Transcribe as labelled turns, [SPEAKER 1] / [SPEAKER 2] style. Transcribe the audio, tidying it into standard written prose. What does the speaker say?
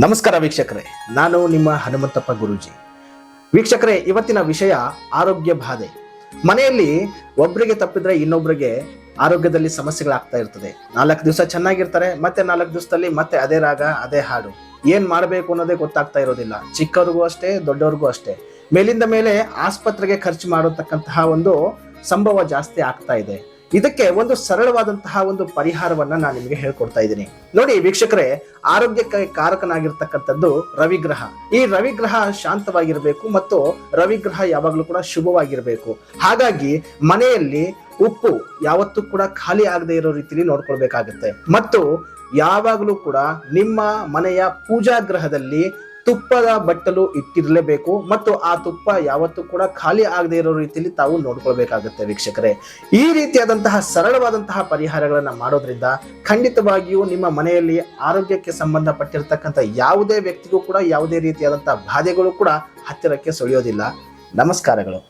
[SPEAKER 1] ನಮಸ್ಕಾರ ವೀಕ್ಷಕರೇ, ನಾನು ನಿಮ್ಮ ಹನುಮಂತಪ್ಪ ಗುರೂಜಿ. ವೀಕ್ಷಕರೇ, ಇವತ್ತಿನ ವಿಷಯ ಆರೋಗ್ಯ ಬಾಧೆ. ಮನೆಯಲ್ಲಿ ಒಬ್ಬರಿಗೆ ತಪ್ಪಿದ್ರೆ ಇನ್ನೊಬ್ಬರಿಗೆ ಆರೋಗ್ಯದಲ್ಲಿ ಸಮಸ್ಯೆಗಳಾಗ್ತಾ ಇರ್ತದೆ. 4 ದಿವಸ ಚೆನ್ನಾಗಿರ್ತಾರೆ, ಮತ್ತೆ 4 ದಿವಸದಲ್ಲಿ ಮತ್ತೆ ಅದೇ ರಾಗ ಅದೇ ಹಾಡು. ಏನ್ ಮಾಡಬೇಕು ಅನ್ನೋದೇ ಗೊತ್ತಾಗ್ತಾ ಇರೋದಿಲ್ಲ. ಚಿಕ್ಕವ್ರಿಗೂ ಅಷ್ಟೇ, ದೊಡ್ಡವ್ರಿಗೂ ಅಷ್ಟೇ. ಮೇಲಿಂದ ಮೇಲೆ ಆಸ್ಪತ್ರೆಗೆ ಖರ್ಚು ಮಾಡತಕ್ಕಂತಹ ಒಂದು ಸಂಭವ ಜಾಸ್ತಿ ಆಗ್ತಾ ಇದೆ. ಇದಕ್ಕೆ ಒಂದು ಸರಳವಾದಂತಹ ಒಂದು ಪರಿಹಾರವನ್ನ ನಾನು ನಿಮಗೆ ಹೇಳ್ಕೊಡ್ತಾ ಇದ್ದೀನಿ. ನೋಡಿ ವೀಕ್ಷಕರೇ, ಆರೋಗ್ಯಕ್ಕೆ ಕಾರಕನಾಗಿರ್ತಕ್ಕಂಥದ್ದು ರವಿಗ್ರಹ. ಈ ರವಿಗ್ರಹ ಶಾಂತವಾಗಿರ್ಬೇಕು ಮತ್ತು ರವಿಗ್ರಹ ಯಾವಾಗಲೂ ಕೂಡ ಶುಭವಾಗಿರ್ಬೇಕು. ಹಾಗಾಗಿ ಮನೆಯಲ್ಲಿ ಉಪ್ಪು ಯಾವತ್ತೂ ಕೂಡ ಖಾಲಿ ಆಗದೆ ಇರೋ ರೀತಿಯಲ್ಲಿ ನೋಡ್ಕೊಳ್ಬೇಕಾಗತ್ತೆ. ಮತ್ತು ಯಾವಾಗಲೂ ಕೂಡ ನಿಮ್ಮ ಮನೆಯ ಪೂಜಾ ಗ್ರಹದಲ್ಲಿ ತುಪ್ಪದ ಬಟ್ಟಲು ಇಟ್ಟಿರಲೇಬೇಕು ಮತ್ತು ಆ ತುಪ್ಪ ಯಾವತ್ತೂ ಕೂಡ ಖಾಲಿ ಆಗದೆ ಇರೋ ರೀತಿಯಲ್ಲಿ ತಾವು ನೋಡ್ಕೊಳ್ಬೇಕಾಗುತ್ತೆ ವೀಕ್ಷಕರೇ. ಈ ರೀತಿಯಾದಂತಹ ಸರಳವಾದಂತಹ ಪರಿಹಾರಗಳನ್ನ ಮಾಡೋದ್ರಿಂದ ಖಂಡಿತವಾಗಿಯೂ ನಿಮ್ಮ ಮನೆಯಲ್ಲಿ ಆರೋಗ್ಯಕ್ಕೆ ಸಂಬಂಧಪಟ್ಟಿರ್ತಕ್ಕಂಥ ಯಾವುದೇ ವ್ಯಕ್ತಿಗೂ ಕೂಡ ಯಾವುದೇ ರೀತಿಯಾದಂತಹ ಬಾಧೆಗಳು ಕೂಡ ಹತ್ತಿರಕ್ಕೆ ಸುಳಿಯೋದಿಲ್ಲ. ನಮಸ್ಕಾರಗಳು.